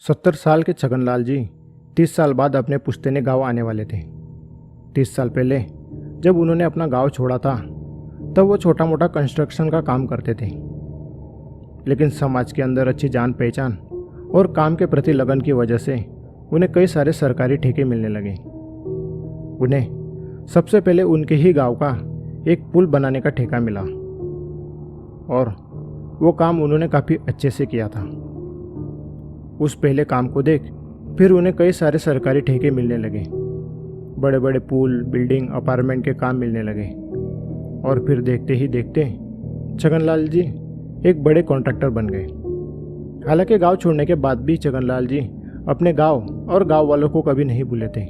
70 साल के छगनलाल जी 30 साल बाद अपने पुश्तैनी गांव आने वाले थे। 30 साल पहले जब उन्होंने अपना गांव छोड़ा था तब वो छोटा मोटा कंस्ट्रक्शन का काम करते थे, लेकिन समाज के अंदर अच्छी जान पहचान और काम के प्रति लगन की वजह से उन्हें कई सारे सरकारी ठेके मिलने लगे। उन्हें सबसे पहले उनके ही गांव का एक पुल बनाने का ठेका मिला और वो काम उन्होंने काफ़ी अच्छे से किया था। उस पहले काम को देख फिर उन्हें कई सारे सरकारी ठेके मिलने लगे। बड़े बड़े पुल, बिल्डिंग, अपार्टमेंट के काम मिलने लगे और फिर देखते ही देखते छगनलाल जी एक बड़े कॉन्ट्रैक्टर बन गए। हालांकि गांव छोड़ने के बाद भी छगनलाल जी अपने गांव और गांव वालों को कभी नहीं भूले थे।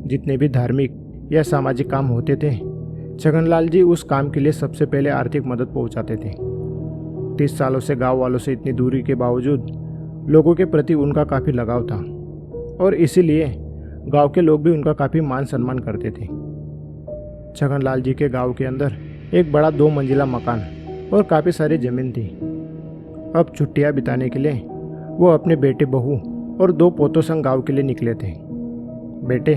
जितने भी धार्मिक या सामाजिक काम होते थे, छगनलाल जी उस काम के लिए सबसे पहले आर्थिक मदद पहुंचाते थे। 30 सालों से गांव वालों से इतनी दूरी के बावजूद लोगों के प्रति उनका काफ़ी लगाव था और इसीलिए गांव के लोग भी उनका काफ़ी मान सम्मान करते थे। छगनलाल जी के गांव के अंदर एक बड़ा 2 मंजिला मकान और काफ़ी सारी ज़मीन थी। अब छुट्टियां बिताने के लिए वो अपने बेटे, बहू और 2 पोतों संग गांव के लिए निकले थे। बेटे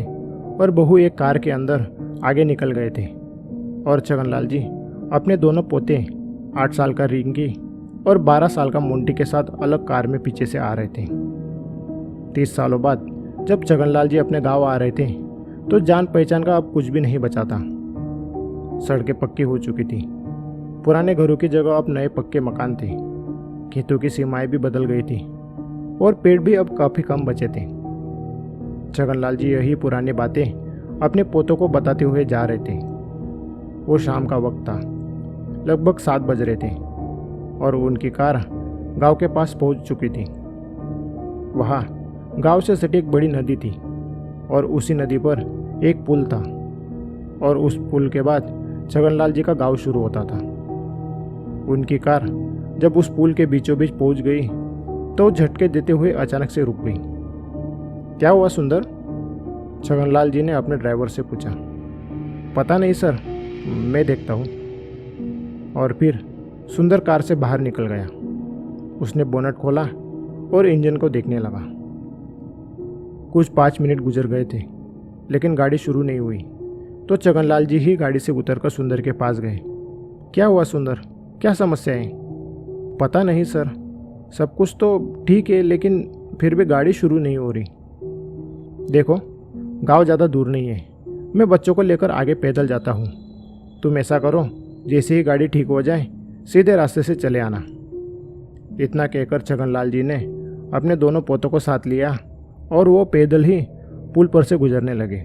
और बहू एक कार के अंदर आगे निकल गए थे और छगनलाल जी अपने दोनों पोते 8 साल का रिंकी और 12 साल का मोंटी के साथ अलग कार में पीछे से आ रहे थे। 30 सालों बाद जब छगनलाल जी अपने गांव आ रहे थे तो जान पहचान का अब कुछ भी नहीं बचा था। सड़कें पक्की हो चुकी थी, पुराने घरों की जगह अब नए पक्के मकान थे, खेतों की सीमाएं भी बदल गई थी और पेड़ भी अब काफ़ी कम बचे थे। छगनलाल जी यही पुरानी बातें अपने पोतों को बताते हुए जा रहे थे। वो शाम का वक्त था, लगभग 7 बज रहे थे और उनकी कार गांव के पास पहुंच चुकी थी। वहाँ गांव से सटी एक बड़ी नदी थी और उसी नदी पर एक पुल था और उस पुल के बाद छगनलाल जी का गांव शुरू होता था। उनकी कार जब उस पुल के बीचों बीच पहुंच गई तो झटके देते हुए अचानक से रुक गई। क्या हुआ सुंदर? छगनलाल जी ने अपने ड्राइवर से पूछा। पता नहीं सर, मैं देखता हूँ। और फिर सुंदर कार से बाहर निकल गया। उसने बोनट खोला और इंजन को देखने लगा। कुछ 5 मिनट गुजर गए थे लेकिन गाड़ी शुरू नहीं हुई तो छगनलाल जी ही गाड़ी से उतरकर सुंदर के पास गए। क्या हुआ सुंदर, क्या समस्या है? पता नहीं सर, सब कुछ तो ठीक है लेकिन फिर भी गाड़ी शुरू नहीं हो रही। देखो, गांव ज़्यादा दूर नहीं है, मैं बच्चों को लेकर आगे पैदल जाता हूँ। तुम ऐसा करो, जैसे ही गाड़ी ठीक हो जाए सीधे रास्ते से चले आना। इतना कहकर छगनलाल जी ने अपने दोनों पोतों को साथ लिया और वो पैदल ही पुल पर से गुजरने लगे।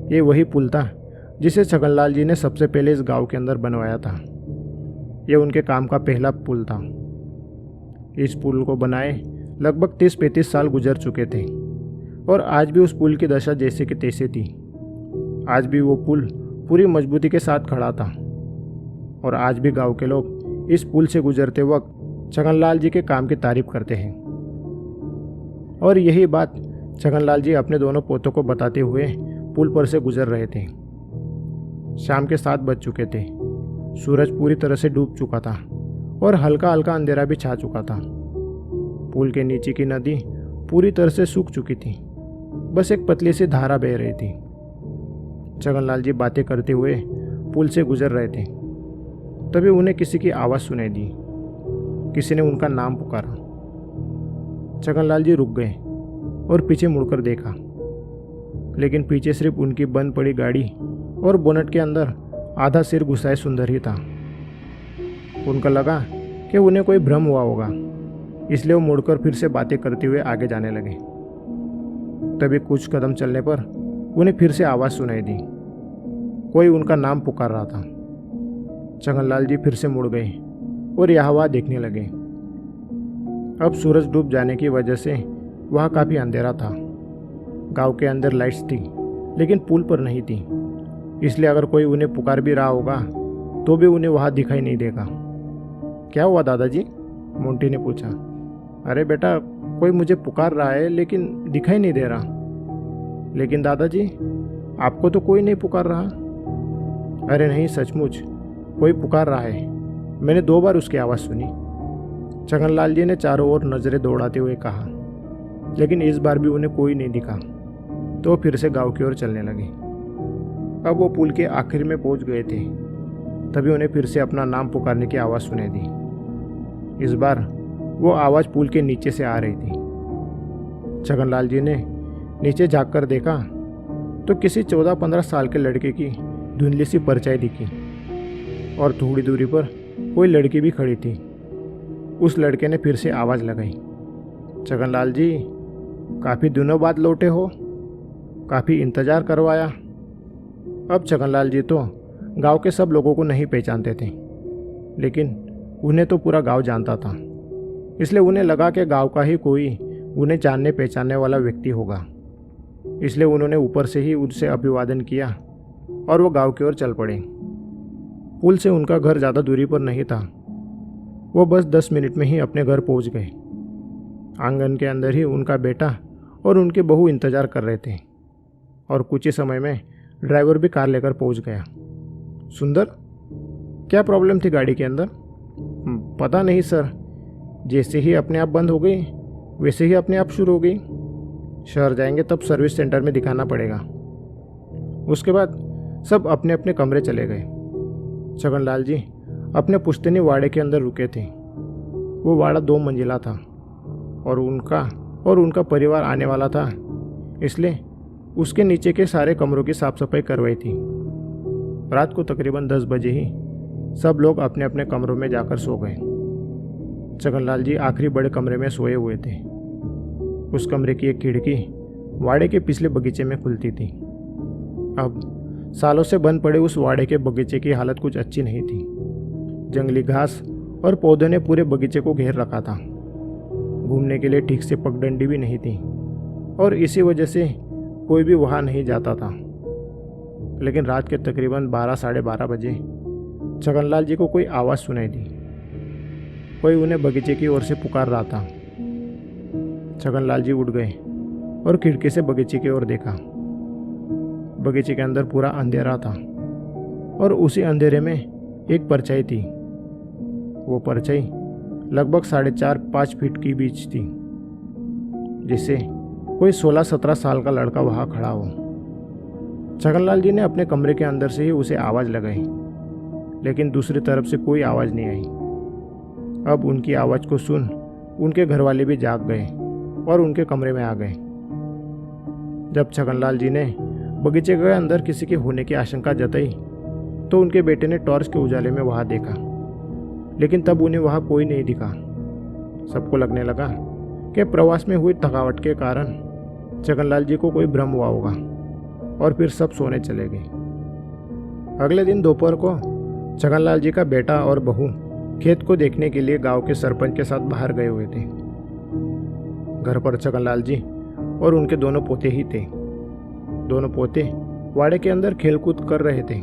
ये वही पुल था जिसे छगनलाल जी ने सबसे पहले इस गांव के अंदर बनवाया था। ये उनके काम का पहला पुल था। इस पुल को बनाए लगभग 30-35 साल गुजर चुके थे और आज भी उस पुल की दशा जैसे कि तैसे थी। आज भी वो पुल पूरी मजबूती के साथ खड़ा था और आज भी गांव के लोग इस पुल से गुजरते वक्त छगनलाल जी के काम की तारीफ करते हैं। और यही बात छगनलाल जी अपने दोनों पोतों को बताते हुए पुल पर से गुजर रहे थे। शाम के 7 बज चुके थे। सूरज पूरी तरह से डूब चुका था और हल्का हल्का अंधेरा भी छा चुका था। पुल के नीचे की नदी पूरी तरह से सूख चुकी थी, बस एक पतली सी धारा बह रही थी। छगनलाल जी बातें करते हुए पुल से गुजर रहे थे। तभी उन्हें किसी की आवाज़ सुनाई दी। किसी ने उनका नाम पुकारा। छगनलाल जी रुक गए और पीछे मुड़कर देखा, लेकिन पीछे सिर्फ उनकी बंद पड़ी गाड़ी और बोनट के अंदर आधा सिर घुसाए सुंदर ही था। उनका लगा कि उन्हें कोई भ्रम हुआ होगा, इसलिए वो मुड़कर फिर से बातें करते हुए आगे जाने लगे। तभी कुछ कदम चलने पर उन्हें फिर से आवाज़ सुनाई दी। कोई उनका नाम पुकार रहा था। छगनलाल जी फिर से मुड़ गए और यह हवा देखने लगे। अब सूरज डूब जाने की वजह से वहाँ काफ़ी अंधेरा था। गांव के अंदर लाइट्स थी लेकिन पुल पर नहीं थी, इसलिए अगर कोई उन्हें पुकार भी रहा होगा तो भी उन्हें वहाँ दिखाई नहीं देगा। क्या हुआ दादाजी? मोंटी ने पूछा। अरे बेटा, कोई मुझे पुकार रहा है लेकिन दिखाई नहीं दे रहा। लेकिन दादाजी, आपको तो कोई नहीं पुकार रहा। अरे नहीं, सचमुच कोई पुकार रहा है। मैंने 2 बार उसकी आवाज़ सुनी। छगनलाल जी ने चारों ओर नज़रें दौड़ाते हुए कहा। लेकिन इस बार भी उन्हें कोई नहीं दिखा, तो फिर से गांव की ओर चलने लगे। अब वो पुल के आखिर में पहुंच गए थे, तभी उन्हें फिर से अपना नाम पुकारने की आवाज़ सुनाई दी। इस बार वो आवाज़ पुल के नीचे से आ रही थी। छगनलाल जी ने नीचे झाँक कर देखा तो किसी 14-15 साल के लड़के की धुंधली सी परछाई दिखी और थोड़ी दूरी पर कोई लड़की भी खड़ी थी। उस लड़के ने फिर से आवाज़ लगाई, छगनलाल जी, काफ़ी दिनों बाद लौटे हो, काफ़ी इंतज़ार करवाया। अब छगनलाल जी तो गांव के सब लोगों को नहीं पहचानते थे, लेकिन उन्हें तो पूरा गांव जानता था, इसलिए उन्हें लगा कि गांव का ही कोई उन्हें जानने पहचानने वाला व्यक्ति होगा। इसलिए उन्होंने ऊपर से ही उनसे अभिवादन किया और वो गांव की ओर चल पड़े। पुल से उनका घर ज़्यादा दूरी पर नहीं था, वो बस 10 मिनट में ही अपने घर पहुंच गए। आंगन के अंदर ही उनका बेटा और उनकी बहू इंतज़ार कर रहे थे और कुछ ही समय में ड्राइवर भी कार लेकर पहुंच गया। सुंदर, क्या प्रॉब्लम थी गाड़ी के अंदर? पता नहीं सर, जैसे ही अपने आप बंद हो गई वैसे ही अपने आप शुरू हो गई। शहर जाएंगे तब सर्विस सेंटर में दिखाना पड़ेगा। उसके बाद सब अपने अपने कमरे चले गए। छगनलाल जी अपने पुश्तैनी वाड़े के अंदर रुके थे। वो वाड़ा 2 मंजिला था और उनका परिवार आने वाला था, इसलिए उसके नीचे के सारे कमरों की साफ सफाई करवाई थी। रात को तकरीबन 10 बजे ही सब लोग अपने अपने कमरों में जाकर सो गए। छगनलाल जी आखिरी बड़े कमरे में सोए हुए थे। उस कमरे की एक खिड़की वाड़े के पिछले बगीचे में खुलती थी। अब सालों से बंद पड़े उस वाड़े के बगीचे की हालत कुछ अच्छी नहीं थी। जंगली घास और पौधों ने पूरे बगीचे को घेर रखा था। घूमने के लिए ठीक से पगडंडी भी नहीं थी और इसी वजह से कोई भी वहाँ नहीं जाता था। लेकिन रात के तकरीबन 12-साढ़े 12 बजे छगनलाल जी को कोई आवाज़ सुनाई दी। कोई उन्हें बगीचे की ओर से पुकार रहा था। छगनलाल जी उठ गए और खिड़की से बगीचे की ओर देखा। बगीचे के अंदर पूरा अंधेरा था और उसी अंधेरे में एक परछाई थी। वो परछाई लगभग 4.5-5 फीट की बीच थी, जिससे कोई 16-17 साल का लड़का वहाँ खड़ा हो। छगनलाल जी ने अपने कमरे के अंदर से ही उसे आवाज़ लगाई, लेकिन दूसरी तरफ से कोई आवाज़ नहीं आई। अब उनकी आवाज़ को सुन उनके घरवाले भी जाग गए और उनके कमरे में आ गए। जब छगनलाल जी ने बगीचे के अंदर किसी के होने की आशंका जताई तो उनके बेटे ने टॉर्च के उजाले में वहाँ देखा, लेकिन तब उन्हें वहाँ कोई नहीं दिखा। सबको लगने लगा कि प्रवास में हुई थकावट के कारण छगनलाल जी को कोई भ्रम हुआ होगा और फिर सब सोने चले गए। अगले दिन दोपहर को छगनलाल जी का बेटा और बहू खेत को देखने के लिए गांव के सरपंच के साथ बाहर गए हुए थे। घर पर छगनलाल जी और उनके दोनों पोते ही थे। दोनों पोते वाड़े के अंदर खेलकूद कर रहे थे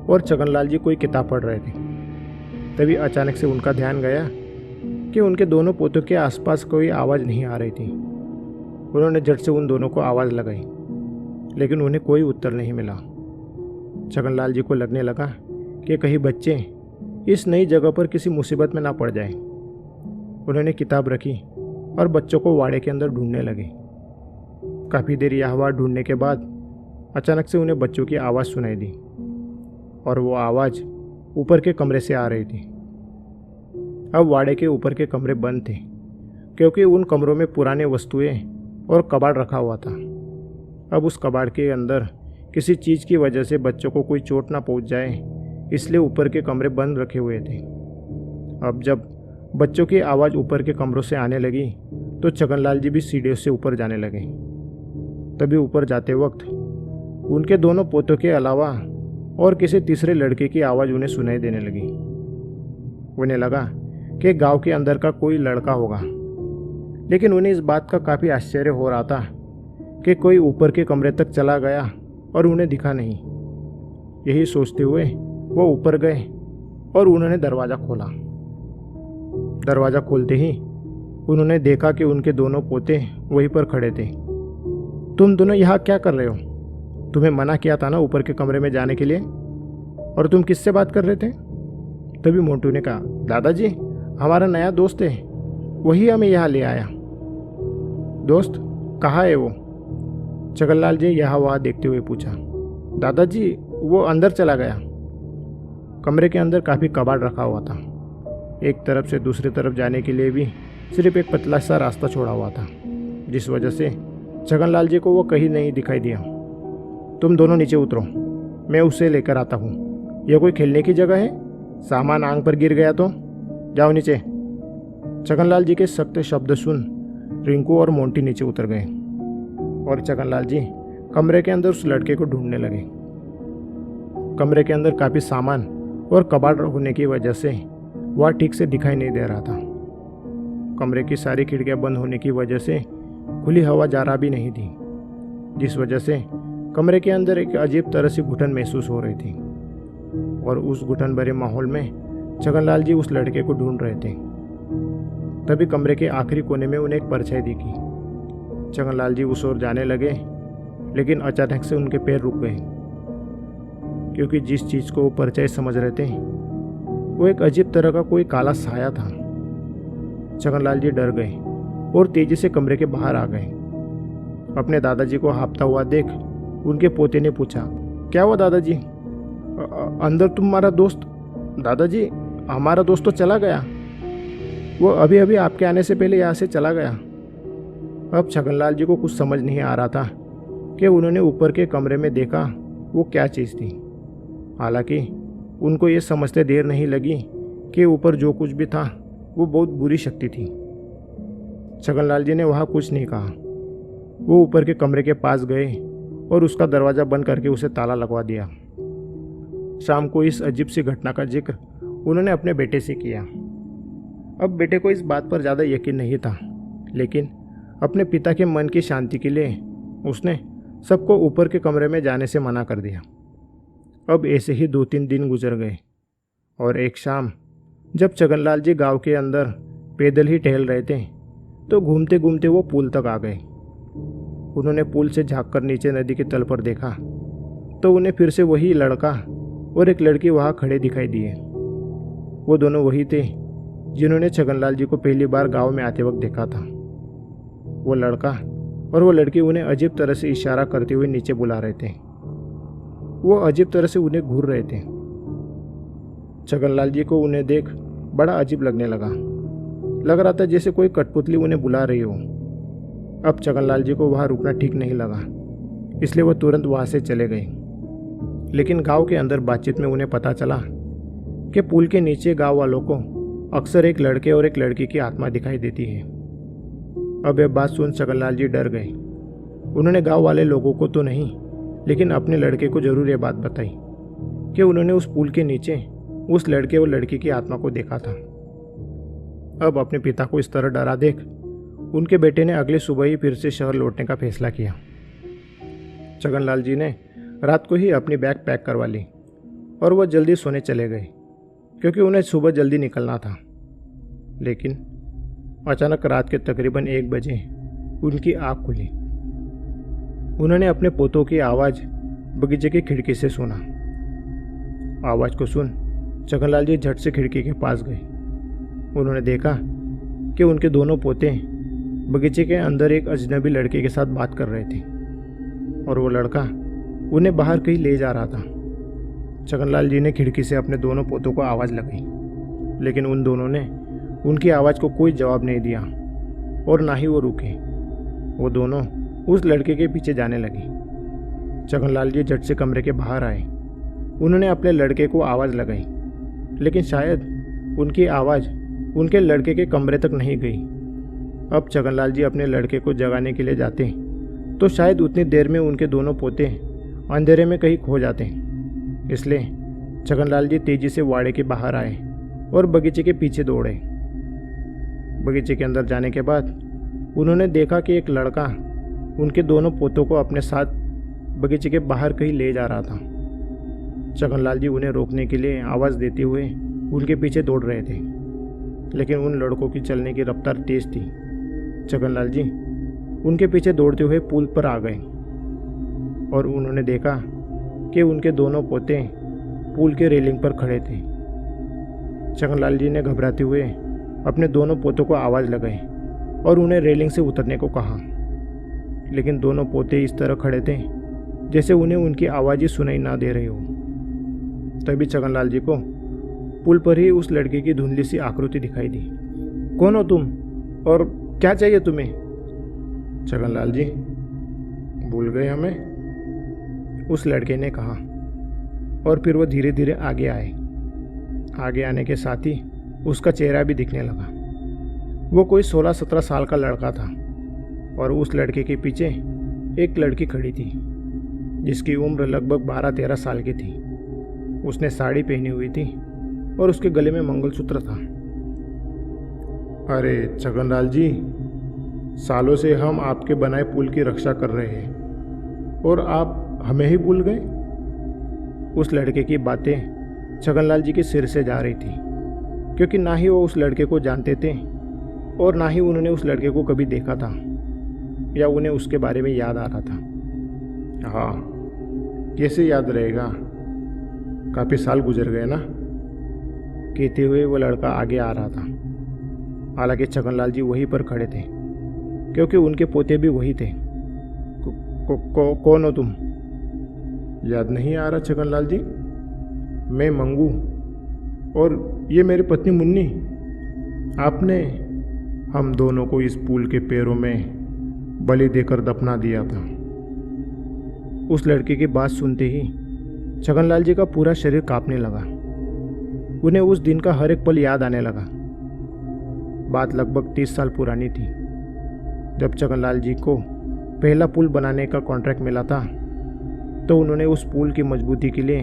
और छगनलाल जी कोई किताब पढ़ रहे थे। तभी अचानक से उनका ध्यान गया कि उनके दोनों पोतों के आसपास कोई आवाज़ नहीं आ रही थी। उन्होंने झट से उन दोनों को आवाज़ लगाई, लेकिन उन्हें कोई उत्तर नहीं मिला। छगनलाल जी को लगने लगा कि कहीं बच्चे इस नई जगह पर किसी मुसीबत में ना पड़ जाए। उन्होंने किताब रखी और बच्चों को वाड़े के अंदर ढूंढने लगे। काफ़ी देर यह आवाज़ ढूंढने के बाद अचानक से उन्हें बच्चों की आवाज़ सुनाई दी और वो आवाज़ ऊपर के कमरे से आ रही थी। अब वाड़े के ऊपर के कमरे बंद थे, क्योंकि उन कमरों में पुराने वस्तुएं और कबाड़ रखा हुआ था। अब उस कबाड़ के अंदर किसी चीज़ की वजह से बच्चों को कोई चोट ना पहुंच जाए, इसलिए ऊपर के कमरे बंद रखे हुए थे। अब जब बच्चों की आवाज़ ऊपर के कमरों से आने लगी तो छगनलाल जी भी सीढ़ियों से ऊपर जाने लगे। तभी ऊपर जाते वक्त उनके दोनों पोतों के अलावा और किसी तीसरे लड़के की आवाज़ उन्हें सुनाई देने लगी। उन्हें लगा कि गांव के अंदर का कोई लड़का होगा, लेकिन उन्हें इस बात का काफ़ी आश्चर्य हो रहा था कि कोई ऊपर के कमरे तक चला गया और उन्हें दिखा नहीं। यही सोचते हुए वो ऊपर गए और उन्होंने दरवाज़ा खोला। दरवाज़ा खोलते ही उन्होंने देखा कि उनके दोनों पोते वहीं पर खड़े थे। तुम दोनों यहाँ क्या कर रहे हो? तुम्हें मना किया था ना ऊपर के कमरे में जाने के लिए, और तुम किससे बात कर रहे थे? तभी मोंटू ने कहा, दादाजी, हमारा नया दोस्त है, वही हमें यहाँ ले आया। दोस्त कहाँ है वो? छगनलाल जी यहाँ वहाँ देखते हुए पूछा। दादाजी वो अंदर चला गया। कमरे के अंदर काफ़ी कबाड़ रखा हुआ था। एक तरफ से दूसरी तरफ जाने के लिए भी सिर्फ एक पतला सा रास्ता छोड़ा हुआ था, जिस वजह से छगनलाल जी को वो कहीं नहीं दिखाई दिया। तुम दोनों नीचे उतरो, मैं उसे लेकर आता हूँ। यह कोई खेलने की जगह है? सामान आंग पर गिर गया तो? जाओ नीचे। छगनलाल जी के सख्त शब्द सुन रिंकू और मोंटी नीचे उतर गए और छगनलाल जी कमरे के अंदर उस लड़के को ढूंढने लगे। कमरे के अंदर काफ़ी सामान और कबाड़ होने की वजह से वह ठीक से दिखाई नहीं दे रहा था। कमरे की सारी खिड़कियां बंद होने की वजह से खुली हवा जा रहा भी नहीं थी, जिस वजह से कमरे के अंदर एक अजीब तरह से घुटन महसूस हो रही थी। और उस घुटन भरे माहौल में छगनलाल जी उस लड़के को ढूंढ रहे थे। तभी कमरे के आखिरी कोने में उन्हें एक परछाई दिखी। छगनलाल जी उस ओर जाने लगे, लेकिन अचानक से उनके पैर रुक गए, क्योंकि जिस चीज़ को वो परछाई समझ रहे थे वो एक अजीब तरह का कोई काला साया था। छगनलाल जी डर गए और तेजी से कमरे के बाहर आ गए। अपने दादाजी को हाँफता हुआ देख उनके पोते ने पूछा, क्या हुआ दादाजी? अंदर तुम्हारा दोस्त? दादाजी हमारा दोस्त तो चला गया, वो अभी अभी आपके आने से पहले यहाँ से चला गया। अब छगनलाल जी को कुछ समझ नहीं आ रहा था कि उन्होंने ऊपर के कमरे में देखा वो क्या चीज़ थी। हालांकि उनको ये समझते देर नहीं लगी कि ऊपर जो कुछ भी था वो बहुत बुरी शक्ति थी। छगनलाल जी ने वहाँ कुछ नहीं कहा। वो ऊपर के कमरे के पास गए और उसका दरवाज़ा बंद करके उसे ताला लगवा दिया। शाम को इस अजीब सी घटना का जिक्र उन्होंने अपने बेटे से किया। अब बेटे को इस बात पर ज़्यादा यकीन नहीं था, लेकिन अपने पिता के मन की शांति के लिए उसने सबको ऊपर के कमरे में जाने से मना कर दिया। अब ऐसे ही 2-3 दिन गुजर गए और एक शाम जब छगनलाल जी गांव के अंदर पैदल ही टहल रहे थे तो घूमते घूमते वो पुल तक आ गए। उन्होंने पुल से झांककर नीचे नदी के तल पर देखा तो उन्हें फिर से वही लड़का और एक लड़की वहाँ खड़े दिखाई दिए। वो दोनों वही थे जिन्होंने छगनलाल जी को पहली बार गांव में आते वक्त देखा था। वो लड़का और वो लड़की उन्हें अजीब तरह से इशारा करते हुए नीचे बुला रहे थे। वो अजीब तरह से उन्हें घूर रहे थे। छगनलाल जी को उन्हें देख बड़ा अजीब लगने लगा। लग रहा था जैसे कोई कठपुतली उन्हें बुला रही हो। अब छगनलाल जी को वहाँ रुकना ठीक नहीं लगा, इसलिए वो तुरंत वहाँ से चले गए। लेकिन गांव के अंदर बातचीत में उन्हें पता चला कि पुल के नीचे गांव वालों को अक्सर एक लड़के और एक लड़की की आत्मा दिखाई देती है। अब यह बात सुन छगनलाल जी डर गए। उन्होंने गांव वाले लोगों को तो नहीं, लेकिन अपने लड़के को जरूर ये बात बताई कि उन्होंने उस पुल के नीचे उस लड़के और लड़की की आत्मा को देखा था। अब अपने पिता को इस तरह डरा देख उनके बेटे ने अगले सुबह ही फिर से शहर लौटने का फैसला किया। छगनलाल जी ने रात को ही अपनी बैग पैक करवा ली और वह जल्दी सोने चले गए, क्योंकि उन्हें सुबह जल्दी निकलना था। लेकिन अचानक रात के तकरीबन 1 बजे उनकी आँख खुली। उन्होंने अपने पोतों की आवाज़ बगीचे की खिड़की से सुना। आवाज़ को सुन छगनलाल जी झट से खिड़की के पास गए। उन्होंने देखा कि उनके दोनों पोते बगीचे के अंदर एक अजनबी लड़के के साथ बात कर रहे थे और वो लड़का उन्हें बाहर कहीं ले जा रहा था। छगनलाल जी ने खिड़की से अपने दोनों पोतों को आवाज़ लगाई, लेकिन उन दोनों ने उनकी आवाज़ को कोई जवाब नहीं दिया और ना ही वो रुके। वो दोनों उस लड़के के पीछे जाने लगे। छगनलाल जी झट से कमरे के बाहर आए। उन्होंने अपने लड़के को आवाज़ लगाई, लेकिन शायद उनकी आवाज़ उनके लड़के के कमरे तक नहीं गई। अब छगनलाल जी अपने लड़के को जगाने के लिए जाते तो शायद उतनी देर में उनके दोनों पोते अंधेरे में कहीं खो जाते। इसलिए छगनलाल जी तेजी से वाड़े के बाहर आए और बगीचे के पीछे दौड़े। बगीचे के अंदर जाने के बाद उन्होंने देखा कि एक लड़का उनके दोनों पोतों को अपने साथ बगीचे के बाहर कहीं ले जा रहा था। छगनलाल जी उन्हें रोकने के लिए आवाज़ देते हुए उनके पीछे दौड़ रहे थे, लेकिन उन लड़कों की चलने की रफ्तार तेज़ थी। छगनलाल जी उनके पीछे दौड़ते हुए पुल पर आ गए और उन्होंने देखा कि उनके दोनों पोते पुल के रेलिंग पर खड़े थे। छगनलाल जी ने घबराते हुए अपने दोनों पोतों को आवाज़ लगाई, और उन्हें रेलिंग से उतरने को कहा, लेकिन दोनों पोते इस तरह खड़े थे जैसे उन्हें उनकी आवाज़ ही सुनाई ना दे रही हो। तभी छगनलाल जी को पुल पर ही उस लड़के की धुंधली सी आकृति दिखाई दी। कौन हो तुम और क्या चाहिए तुम्हें? छगनलाल जी, भूल गए हमें? उस लड़के ने कहा, और फिर वो धीरे धीरे आगे आए। आगे आने के साथ ही उसका चेहरा भी दिखने लगा। वो कोई 16-17 साल का लड़का था और उस लड़के के पीछे एक लड़की खड़ी थी जिसकी उम्र लगभग 12-13 साल की थी। उसने साड़ी पहनी हुई थी और उसके गले में मंगलसूत्र था। अरे छगनलाल जी, सालों से हम आपके बनाए पुल की रक्षा कर रहे हैं और आप हमें ही भूल गए? उस लड़के की बातें छगनलाल जी के सिर से जा रही थी, क्योंकि ना ही वो उस लड़के को जानते थे और ना ही उन्होंने उस लड़के को कभी देखा था या उन्हें उसके बारे में याद आ रहा था। हाँ, कैसे याद रहेगा, काफ़ी साल गुजर गए ना, कहते हुए वो लड़का आगे आ रहा था। हालांकि छगनलाल जी वहीं पर खड़े थे क्योंकि उनके पोते भी वही थे। कौन हो तुम? याद नहीं आ रहा छगनलाल जी? मैं मंगू और ये मेरी पत्नी मुन्नी। आपने हम दोनों को इस पुल के पैरों में बलि देकर दफना दिया था। उस लड़के की बात सुनते ही छगनलाल जी का पूरा शरीर कांपने लगा। उन्हें उस दिन का हर एक पल याद आने लगा। बात लगभग 30 साल पुरानी थी, जब छगनलाल जी को पहला पुल बनाने का कॉन्ट्रैक्ट मिला था। तो उन्होंने उस पुल की मजबूती के लिए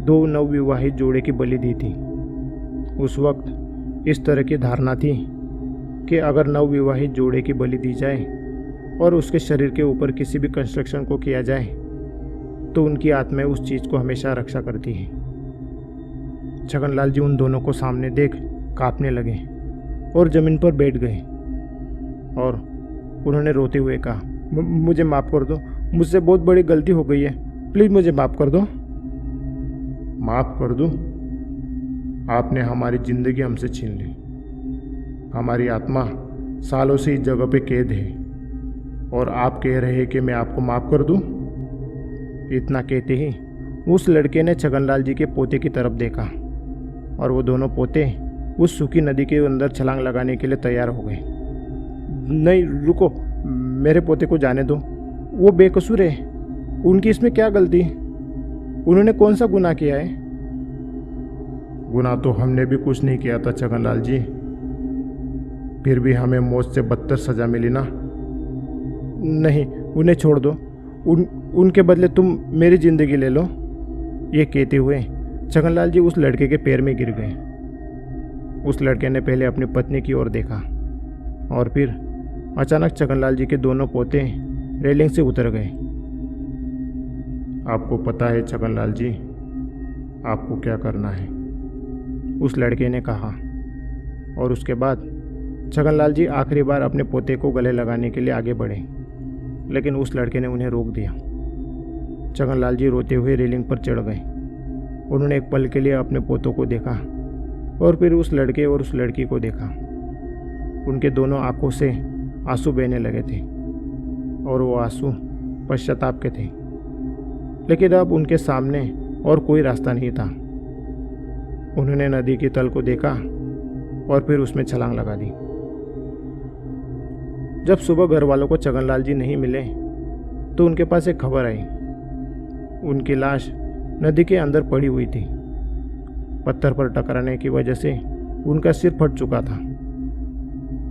2 नवविवाहित जोड़े की बलि दी थी। उस वक्त इस तरह की धारणा थी कि अगर नवविवाहित जोड़े की बलि दी जाए और उसके शरीर के ऊपर किसी भी कंस्ट्रक्शन को किया जाए तो उनकी आत्माएं उस चीज़ को हमेशा रक्षा करती है। छगनलाल जी उन दोनों को सामने देख कांपने लगे और ज़मीन पर बैठ गए और उन्होंने रोते हुए कहा, मुझे माफ़ कर दो, मुझसे बहुत बड़ी गलती हो गई है, प्लीज़ मुझे माफ़ कर दो। माफ़ कर दूं? आपने हमारी ज़िंदगी हमसे छीन ली। हमारी आत्मा सालों से इस जगह पे कैद है और आप कह रहे हैं कि मैं आपको माफ़ कर दूं? इतना कहते ही उस लड़के ने छगनलाल जी के पोते की तरफ देखा और वो दोनों पोते उस सूखी नदी के अंदर छलांग लगाने के लिए तैयार हो गए। नहीं रुको, मेरे पोते को जाने दो, वो बेकसूर है, उनकी इसमें क्या गलती? उन्होंने कौन सा गुनाह किया है? गुनाह तो हमने भी कुछ नहीं किया था छगनलाल जी, फिर भी हमें मौत से बदतर सज़ा मिली ना। नहीं, उन्हें छोड़ दो, उनके बदले तुम मेरी ज़िंदगी ले लो। ये कहते हुए छगनलाल जी उस लड़के के पैर में गिर गए। उस लड़के ने पहले अपनी पत्नी की ओर देखा और फिर अचानक छगनलाल जी के दोनों पोते रेलिंग से उतर गए। आपको पता है छगनलाल जी, आपको क्या करना है? उस लड़के ने कहा और उसके बाद छगनलाल जी आखिरी बार अपने पोते को गले लगाने के लिए आगे बढ़े, लेकिन उस लड़के ने उन्हें रोक दिया। छगनलाल जी रोते हुए रेलिंग पर चढ़ गए। उन्होंने एक पल के लिए अपने पोतों को देखा और फिर उस लड़के और उस लड़की को देखा। उनके दोनों आंखों से आंसू बहने लगे थे और वो आंसू पश्चाताप के थे, लेकिन अब उनके सामने और कोई रास्ता नहीं था। उन्होंने नदी के तल को देखा और फिर उसमें छलांग लगा दी। जब सुबह घर वालों को छगनलाल जी नहीं मिले तो उनके पास एक खबर आई। उनकी लाश नदी के अंदर पड़ी हुई थी। पत्थर पर टकराने की वजह से उनका सिर फट चुका था।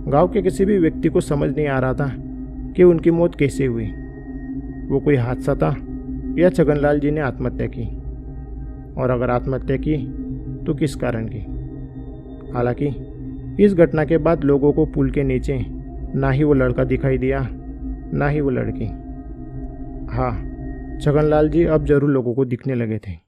गांव के किसी भी व्यक्ति को समझ नहीं आ रहा था कि उनकी मौत कैसे हुई। वो कोई हादसा था या छगनलाल जी ने आत्महत्या की, और अगर आत्महत्या की तो किस कारण की। हालांकि इस घटना के बाद लोगों को पुल के नीचे ना ही वो लड़का दिखाई दिया ना ही वो लड़की। हाँ, छगनलाल जी अब जरूर लोगों को दिखने लगे थे।